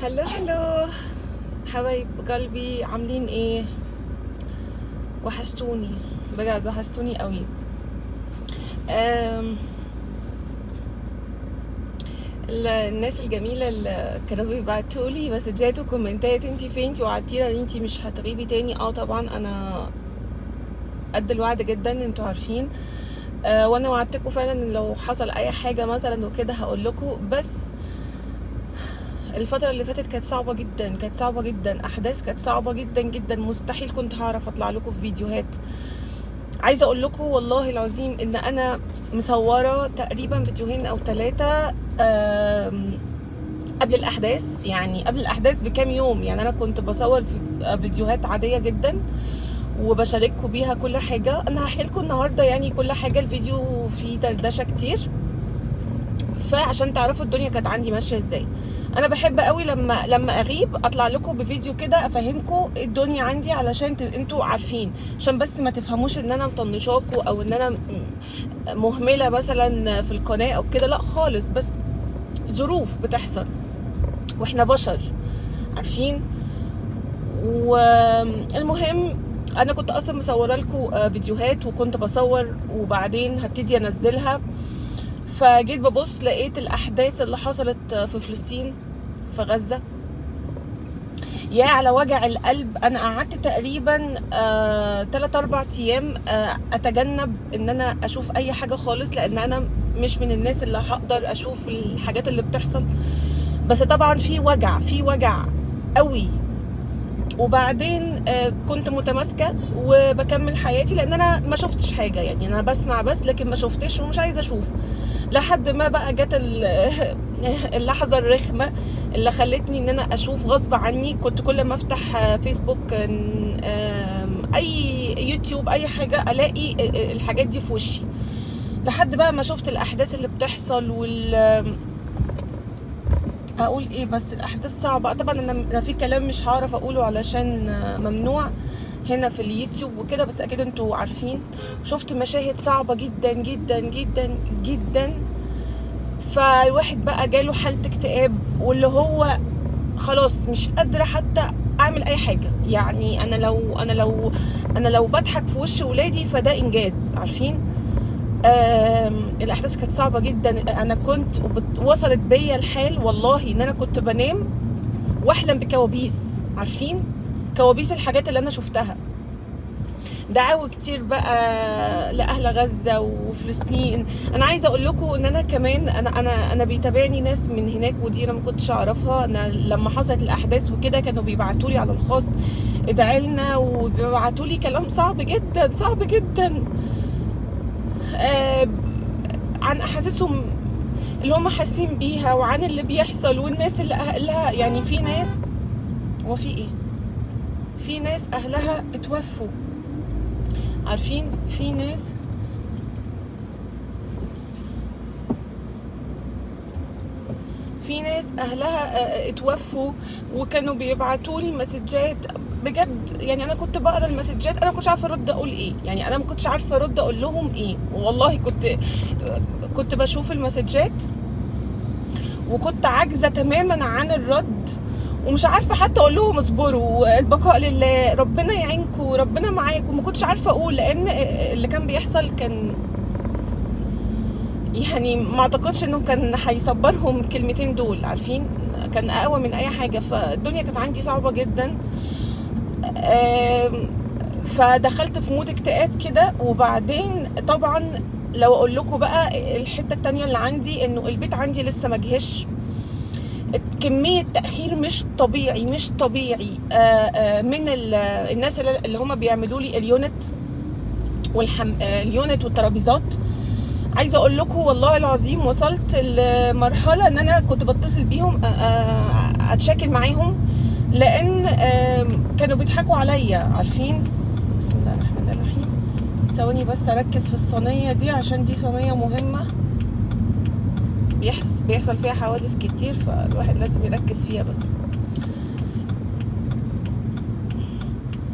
هلو هلو حبايب قلبي، عاملين ايه؟ وحشتوني بجد، وحشتوني قوي. أم... الناس الجميله اللي كانوا بيبعتولي مسجات وكومنتات، انتي فين؟ انتي وعدتينا ان انتي مش هتغيبي تاني. طبعا انا قد الوعد جدا، انتوا عارفين. وانا وعدتكم فعلا ان لو حصل اي حاجه مثلا وكده هقول لكم. بس الفترة اللي فاتت كانت صعبة جدا، كانت صعبة جدا، أحداث كانت صعبة جدا جدا، مستحيل كنت هعرف أطلع لكم في فيديوهات. عايزة أقول لكم والله العظيم إن أنا مصورة تقريبا فيديوهين أو 3 قبل الأحداث، يعني قبل الأحداث بكام يوم. يعني أنا كنت بصور في فيديوهات عادية جدا وبشارككم بيها كل حاجة. أنا هحكي لكم النهاردة يعني كل حاجة، الفيديو فيه دردشة كتير، فعشان تعرفوا الدنيا كانت عندي ماشيه ازاي. انا بحب قوي لما اغيب اطلع لكم بفيديو كده افهمكم الدنيا عندي، علشان انتوا عارفين، عشان بس ما تفهموش ان انا مطنشاكوا او ان انا مهمله مثلا في القناه او كده، لا خالص، بس ظروف بتحصل واحنا بشر عارفين. والمهم انا كنت اصلا مصوره لكم فيديوهات وكنت بصور وبعدين هبتدي انزلها. فجيت ببص لقيت الاحداث اللي حصلت في فلسطين، في غزة. يا على وجع القلب. انا قعدت تقريبا 3-4 ايام اتجنب ان انا اشوف اي حاجة خالص، لان انا مش من الناس اللي هقدر اشوف الحاجات اللي بتحصل. بس طبعا في وجع، في وجع قوي. وبعدين كنت متماسكه وبكمل حياتي، لان انا ما شفتش حاجه، يعني انا بسمع بس لكن ما شفتش ومش عايزه اشوف. لحد ما بقى جت اللحظه الرخمه اللي خلتني ان انا اشوف غصب عني. كنت كل ما افتح فيسبوك، اي يوتيوب، اي حاجه، الاقي الحاجات دي في وشي. لحد بقى ما شفت الاحداث اللي بتحصل اقول ايه، بس الاحداث صعبه طبعا. انا في كلام مش هعرف اقوله علشان ممنوع هنا في اليوتيوب وكده، بس اكيد انتوا عارفين. شفت مشاهد صعبه جدا جدا جدا جدا. فالواحد بقى جاله حاله اكتئاب، واللي هو خلاص مش قادره حتى اعمل اي حاجه. يعني انا لو بضحك في وش ولادي فده انجاز، عارفين. الاحداث كانت صعبه جدا. انا كنت وصلت بيا الحال والله ان انا كنت بنام واحلم بكوابيس، عارفين، كوابيس الحاجات اللي انا شفتها. دعاوى كتير بقى لاهل غزه وفلسطين. انا عايزه اقول لكم ان انا كمان انا بيتابعني ناس من هناك، ودي انا ما كنتش اعرفها. انا لما حصلت الاحداث وكده كانوا بيبعتوا لي على الخاص ادعي لنا، وبيبعتوا لي كلام صعب جدا، صعب جدا، عن احاسيسهم اللي هم حاسين بيها، وعن اللي بيحصل، والناس اللي اهلها، يعني في ناس، وفي ايه، في ناس اهلها اتوفوا، عارفين، في ناس اهلها اتوفوا، وكانوا بيبعتوا لي مسجات بجد. يعني انا كنت بقرا المسجات، انا ما كنتش عارفه ارد اقول ايه، يعني انا ما كنتش عارفه ارد اقول لهم ايه. والله كنت بشوف المسجات وكنت عاجزه تماما عن الرد، ومش عارفه حتى اقول لهم اصبروا، البقاء لله، ربنا يعينكم، ربنا معاكم. ما كنتش عارفه اقول، لان اللي كان بيحصل كان، يعني ما اعتقدش انه كان هيصبرهم كلمتين دول، عارفين، كان اقوى من اي حاجه. فالدنيا كانت عندي صعبه جدا. فدخلت في مود اكتئاب كده. وبعدين طبعا لو اقول لكم بقى الحته التانية اللي عندي، انه البيت عندي لسه ما جهش. كمية تأخير مش طبيعي، مش طبيعي، من الناس اللي هم بيعملوا لي اليونت اليونت والترابيزات. عايزة اقول لكم والله العظيم وصلت لمرحلة ان انا كنت بتصل بيهم اتشاكل معاهم، لان كانوا بيضحكوا عليا، عارفين. بسم الله الرحمن الرحيم. ثواني بس اركز في الصينية دي، عشان دي صينية مهمة بيحصل فيها حوادث كتير، فالواحد لازم يركز فيها. بس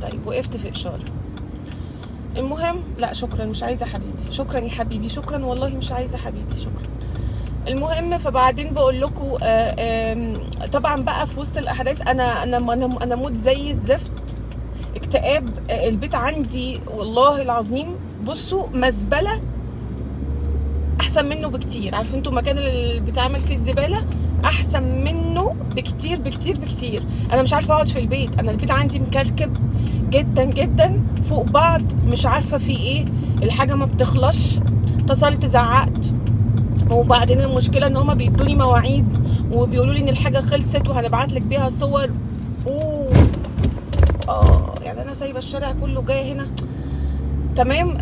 طيب، وقفت في اشارة. المهم، لا شكرا، مش عايزة حبيبي، شكرا يا حبيبي، شكرا والله، مش عايزة حبيبي، شكرا. المهم فبعدين بقول لكم طبعا بقى في وسط الاحداث انا مود زي الزفت، اكتئاب. البيت عندي والله العظيم بصوا مزبله احسن منه بكتير. عارفين انتوا المكان اللي بيتعمل فيه الزباله احسن منه بكتير بكتير بكتير. انا مش عارفه اقعد في البيت، انا البيت عندي مكركب جدا جدا فوق بعض، مش عارفه في ايه، الحاجه ما بتخلص. اتصلت زعقت، وبعدين المشكله ان هما بيدوني مواعيد وبيقولوا لي ان الحاجه خلصت وهنبعت لك بيها صور. يعني انا سايبه الشارع كله جايه هنا. تمام.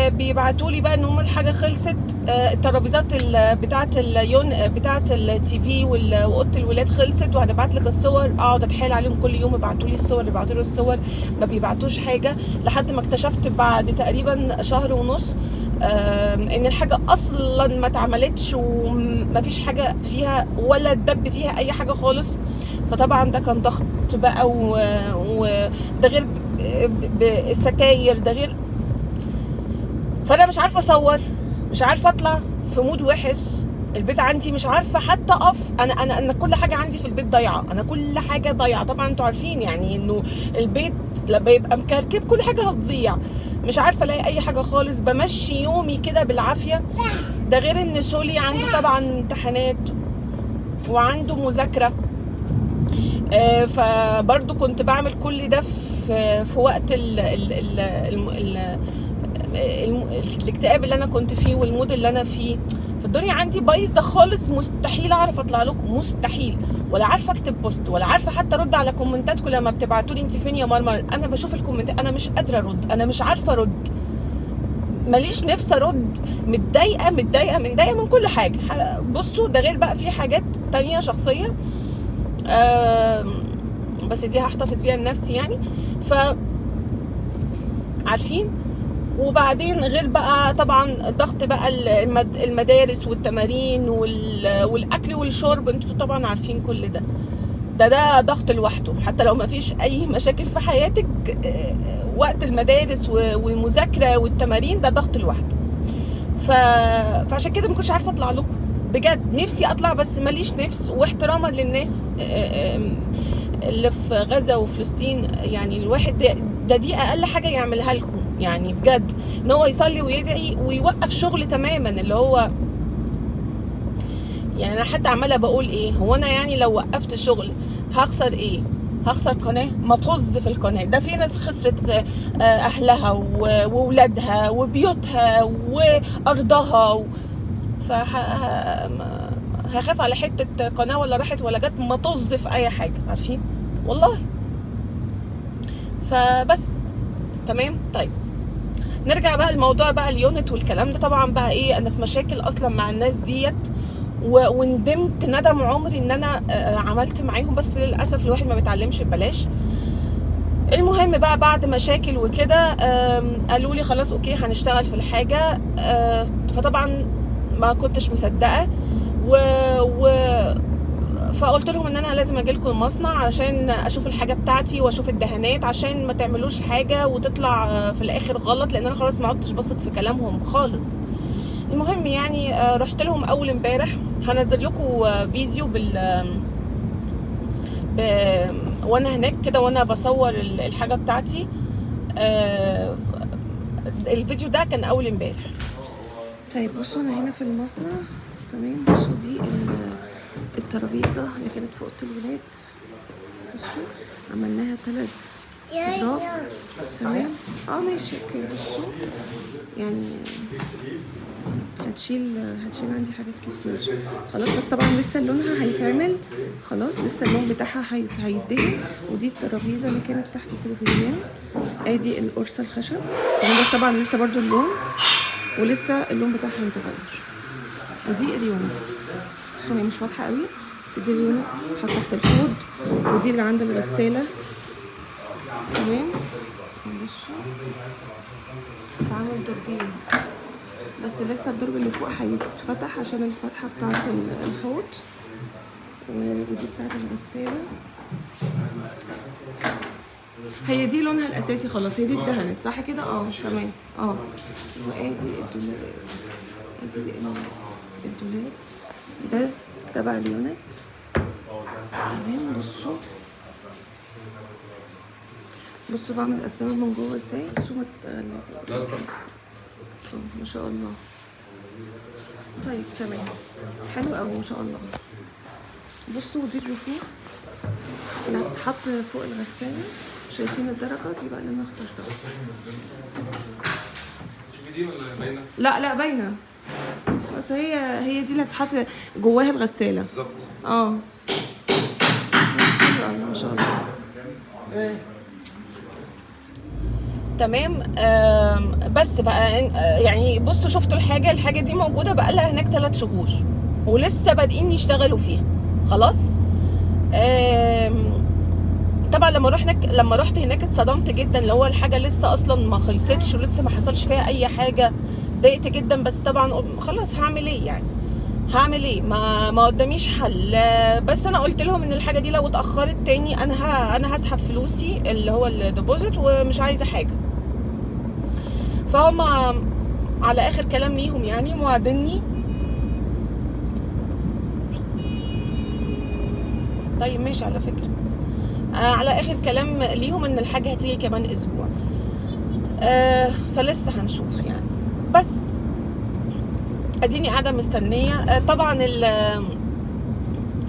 بيبعتوا لي بقى ان هم الحاجه خلصت. الترابيزات بتاعه بتاعه التي في واوضه الولاد خلصت وهنبعت لك الصور. اقعد اتحايل عليهم كل يوم يبعتوا لي الصور يبعتوا لي الصور، ما بيبعتوش حاجه. لحد ما اكتشفت بعد تقريبا شهر ونص ان الحاجه اصلا ما اتعملتش وما فيش حاجه فيها ولا اتدب فيها اي حاجه خالص. فطبعا ده كان ضغط بقى، وده غير الستاير، ده غير. فانا مش عارفه اصور، مش عارفه اطلع، في مود وحش. البيت عندي مش عارفه حتى اقف. انا كل حاجه عندي في البيت ضايعه، انا كل حاجه ضايعه. طبعا انتوا عارفين يعني انه البيت لما يبقى مكركب كل حاجه هتضيع. مش عارفه الاقي اي حاجه خالص، بمشي يومي كده بالعافيه. ده غير ان سولي عنده طبعا امتحانات وعنده مذاكره. فبرضو كنت بعمل كل ده في وقت الاكتئاب اللي انا كنت فيه والمود اللي انا فيه. فالدنيا عندي بايظه خالص، مستحيل اعرف اطلع لكم، مستحيل. ولا عارفه اكتب بوست، ولا عارفه حتى ارد على كومنتاتكم لما بتبعتوا لي انت فين يا مرمر. انا بشوف الكومنتات انا مش قادره ارد، انا مش عارفه ارد، ماليش نفس ارد. متضايقه من كل حاجه. بصوا ده غير بقى في حاجات تانية شخصيه بس دي هحتفظ بيها لنفسي يعني. ف عارفين. وبعدين غير بقى طبعا ضغط بقى المدارس والتمارين والاكل والشرب. انتوا طبعا عارفين كل ده ضغط لوحده. حتى لو ما فيش اي مشاكل في حياتك، وقت المدارس والمذاكره والتمارين ده ضغط لوحده. فعشان كده ما كنتش عارفه اطلع لكم بجد. نفسي اطلع بس ماليش نفس، واحتراما للناس اللي في غزه وفلسطين. يعني الواحد دي اقل حاجه يعملها لكم يعني بجد، ان هو يصلي ويدعي ويوقف شغل تماما. اللي هو يعني انا حتى عماله بقول ايه، هو انا يعني لو وقفت شغل هخسر ايه؟ هخسر قناه؟ ما طز في القناه. ده في ناس خسرت اهلها وولادها وبيوتها وارضها هخاف على حته قناه ولا راحت ولا جت؟ ما طز في اي حاجه. عارفين والله. فبس تمام. طيب نرجع بقى الموضوع بقى اليونت والكلام ده. طبعا بقى ايه، انا في مشاكل اصلا مع الناس ديت، وندمت ندم عمري ان انا عملت معاهم. بس للاسف الواحد ما بيتعلمش ببلاش. المهم بقى بعد مشاكل وكده قالوا لي خلاص اوكي هنشتغل في الحاجه. فطبعا ما كنتش مصدقه فقلت لهم ان انا لازم اجي لكم المصنع عشان اشوف الحاجه بتاعتي واشوف الدهانات، عشان ما تعملوش حاجه وتطلع في الاخر غلط، لان انا خلاص ما عدتش بثق في كلامهم خالص. المهم يعني رحت لهم اول امبارح. هنزل لكم فيديو وانا هناك كده وانا بصور الحاجه بتاعتي. الفيديو ده كان اول امبارح. طيب بصوا انا هنا في المصنع. تمام. بصوا دي الترابيزه اللي كانت في اوضه الولاد. بصوا عملناها 3 اضراب. تمام. ماشي اوكي. بصوا يعني هتشيل عندي حاجات كتير خلاص. بس طبعا لسه لونها هيتعمل خلاص، لسه اللون بتاعها هيدهن. ودي الترابيزه اللي كانت تحت التلفزيون. ادي القرصه الخشب. بس طبعا لسه برضو اللون، ولسه اللون بتاعها هيتغير. ودي اليونت. بصوا هي مش واضحه قوي، بس دي اليونت تتحط تحت الحوض. ودي اللي عند الغساله. تمام. بصوا اتعمل درجين، بس لسه الدرج اللي فوق هيتفتح عشان الفتحه بتاعه الحوض. ودي بتاعه الغساله. هي دي لونها الاساسي خلاص، هي دي اتدهنت صح كده. تمام. وادي الدولاب. ادي الدولاب ده تبع اليونت. تمام. بصوا بعمل القسامة من جوه ازاي. بصوا ما شاء الله. طيب تمام، حلو قوي ما شاء الله. بصوا دي الرفوف اللي هتتحط فوق الغسالة. شايفين الدرجة دي بقى اللي انا اخترتها. شوفي دي ولا باينة؟ لا باينة، بس هي دي اللي هتتحط جواها الغسالة بالظبط. حلو قوي ما شاء الله. تمام. بس بقى يعني بصوا شفتوا الحاجه دي موجوده بقى لها هناك 3 شهور ولسه بادئين يشتغلوا فيها خلاص. طبعا لما رحت هناك اتصدمت جدا، اللي هو الحاجه لسه اصلا ما خلصتش ولسه ما حصلش فيها اي حاجه. ضايقت جدا، بس طبعا خلاص هعمل ايه يعني، هعمل ايه، ما قداميش حل. بس انا قلت لهم ان الحاجه دي لو اتاخرت تاني انا هسحب فلوسي اللي هو الديبوزيت ومش عايزه حاجه. فهم على اخر كلام ليهم يعني موعدني. طيب ماشي على فكره، على اخر كلام ليهم ان الحاجه هتيجي كمان اسبوع. فلسه هنشوف يعني. بس اديني قاعده مستنيه. طبعا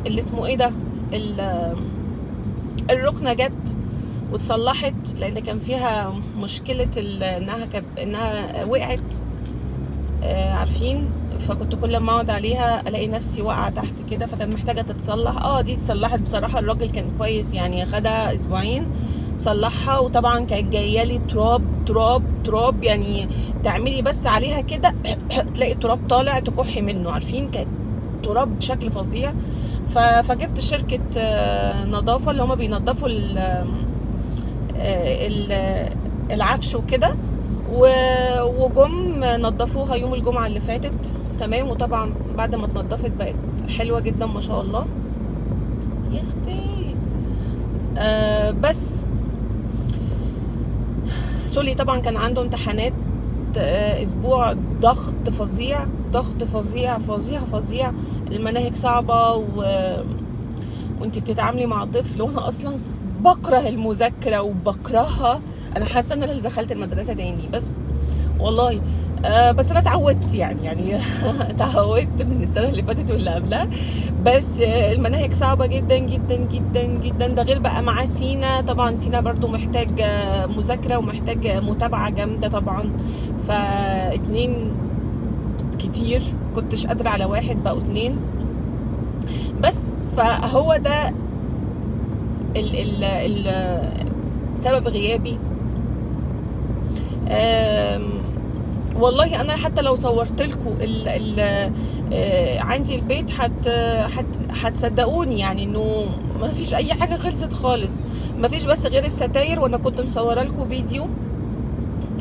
اللي اسمه ايه ده، الركنه جت واتصلحت لان كان فيها مشكله انها وقعت، عارفين. فكنت كل ما اقعد عليها الاقي نفسي واقعه تحت كده، فكان محتاجه تتصلح. دي اتصلحت بصراحه. الراجل كان كويس يعني، خدها اسبوعين صلحها. وطبعا كانت جايه لي تراب يعني، تعملي بس عليها كده تلاقي التراب طالع تكحي منه، عارفين. كانت تراب بشكل فظيع. فجبت شركه نظافه اللي هما بينظفوا العفش وكده، وجم نظفوها يوم الجمعه اللي فاتت. تمام. وطبعا بعد ما اتنضفت بقت حلوه جدا ما شاء الله يا اختي. بس سولي طبعا كان عنده امتحانات اسبوع، ضغط فظيع. المناهج صعبه وانت بتتعاملي مع طفل، وانا اصلا بكره المذاكره وبكرهها. انا حاسه ان انا اللي دخلت المدرسه تاني، بس والله بس انا اتعودت يعني اتعودت من السنه اللي فاتت واللي قبلها. بس المناهج صعبه جدا جدا جدا جدا. ده غير بقى مع سينا. طبعا سينا برضو محتاج مذاكره ومحتاج متابعه جامده طبعا. فاتنين كتير، كنتش قادره على واحد، بقوا 2 بس. فهو ده سبب غيابي. والله انا حتى لو صورت لكم عندي البيت هتصدقوني يعني انه ما فيش اي حاجه خلصت خالص. ما فيش بس غير الستاير، وانا كنت مصوره لكم فيديو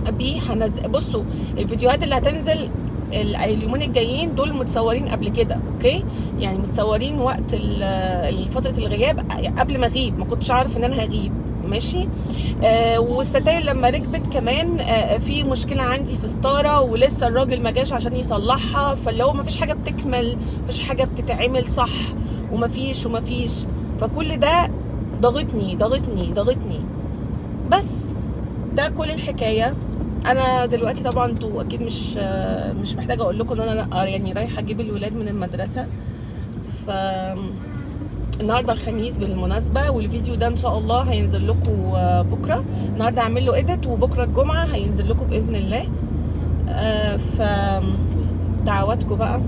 بيه بصوا الفيديوهات اللي هتنزل اليومين الجايين دول متصورين قبل كده، اوكي؟ يعني متصورين وقت فتره الغياب قبل ما اغيب. ما كنتش عارف ان انا هغيب، ماشي. والستاير لما ركبت كمان في مشكله عندي في ستاره، ولسه الراجل ما جاش عشان يصلحها. فاللي هو ما فيش حاجه بتكمل، ما فيش حاجه بتتعمل صح، وما فيش. فكل ده ضغطني. بس ده كل الحكايه. انا دلوقتي طبعا انتوا اكيد مش محتاجه اقول لكم ان انا يعني رايحه اجيب الولاد من المدرسه. النهارده الخميس بالمناسبه، والفيديو ده ان شاء الله هينزل لكم بكره. النهارده هعمل له اديت، وبكره الجمعه هينزل لكم باذن الله. دعواتكم بقى.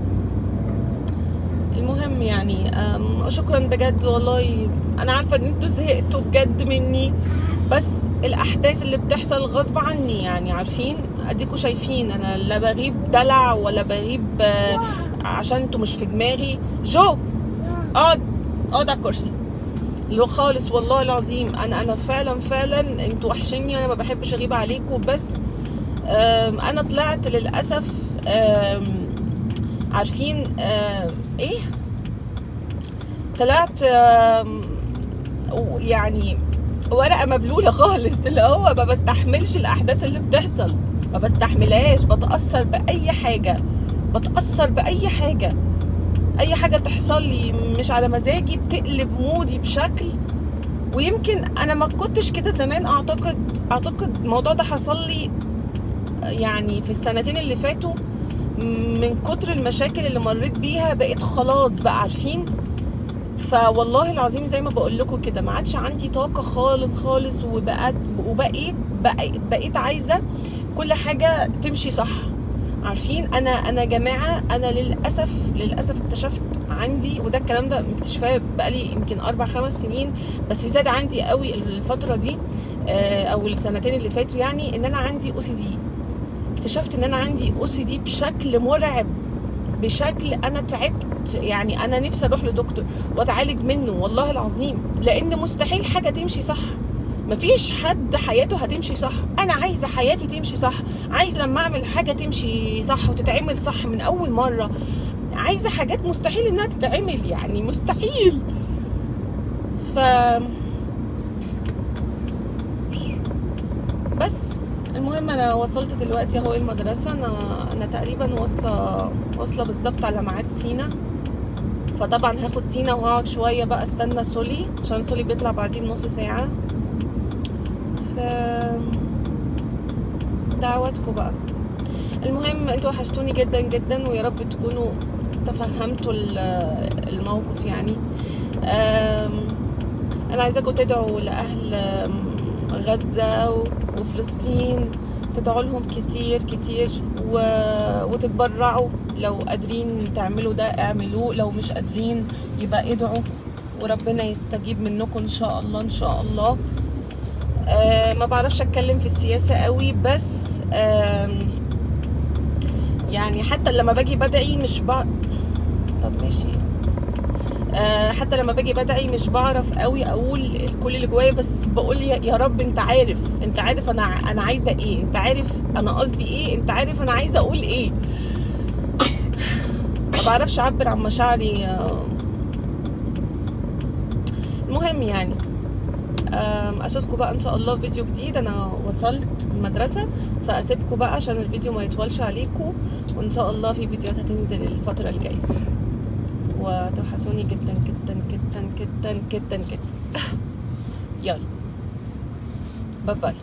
المهم يعني شكرا بجد والله. انا عارفه ان انتوا زهقتوا بجد مني، بس الاحداث اللي بتحصل غصب عني يعني، عارفين. اديكوا شايفين انا لا بغيب دلع ولا بغيب عشان انتوا مش في دماغي. اقعد على الكرسي لو خالص والله العظيم. انا فعلا انتوا وحشني، وانا ما بحبش اغيب عليكم. بس انا طلعت للاسف عارفين ايه، طلعت يعني ورقه مبلوله خالص. اللي هو ما بستحملش الاحداث اللي بتحصل، ما بستحملهاش. بتاثر باي حاجه. اي حاجه تحصل لي مش على مزاجي بتقلب مودي بشكل. ويمكن انا ما كنتش كده زمان، اعتقد الموضوع ده حصل لي يعني في السنتين اللي فاتوا. من كتر المشاكل اللي مريت بيها بقيت خلاص بقى عارفين. فوالله العظيم زي ما بقول لكم كده، ما عادش عندي طاقه خالص خالص، وبقيت عايزه كل حاجه تمشي صح. عارفين انا جماعه، انا للاسف اكتشفت عندي، وده الكلام ده مكتشفاه بقالي يمكن 4-5 سنين، بس زاد عندي قوي الفتره دي او السنتين اللي فاتوا، يعني ان انا عندي OCD. اكتشفت ان انا عندي OCD بشكل مرعب، بشكل انا تعبت. يعني انا نفسي اروح لدكتور واتعالج منه والله العظيم، لان مستحيل حاجه تمشي صح. مفيش حد حياته هتمشي صح. انا عايزه حياتي تمشي صح، عايزه لما اعمل حاجه تمشي صح وتتعمل صح من اول مره. عايزه حاجات مستحيل انها تتعمل، يعني مستحيل. ف بس المهم انا وصلت دلوقتي اهو المدرسه. انا تقريبا واصله بالظبط على ميعاد سينا. فطبعا هاخد سينا وهقعد شويه بقى استنى سولي، عشان سولي بيطلع بعديه بنص ساعه. ف دعواتكم بقى. المهم انتوا وحشتوني جدا جدا، ويا رب تكونوا تفهمتوا الموقف يعني. انا عايزاكم تدعوا لاهل غزة وفلسطين، تدعوا لهم كتير كتير وتتبرعوا. لو قادرين تعملوا ده اعملوه، لو مش قادرين يبقى ادعوا، وربنا يستجيب منكم ان شاء الله ان شاء الله. ما بعرفش اتكلم في السياسة قوي، بس يعني حتى لما باجي بدعي مش طب ماشي. حتى لما باجي بدعي مش بعرف قوي اقول كل اللي جوايا، بس بقول يا رب انت عارف انا عايزه ايه، انت عارف انا قصدي ايه، انت عارف انا عايزه اقول ايه. ما بعرفش اعبر عن مشاعري. المهم يعني اشوفكم بقى ان شاء الله في فيديو جديد. انا وصلت المدرسه، فاسيبكم بقى عشان الفيديو ما يطولش عليكم، وان شاء الله في فيديوهات هتنزل الفتره الجايه. وتوحشوني جدا جدا جدا جدا جدا جدا. يلا باي باي.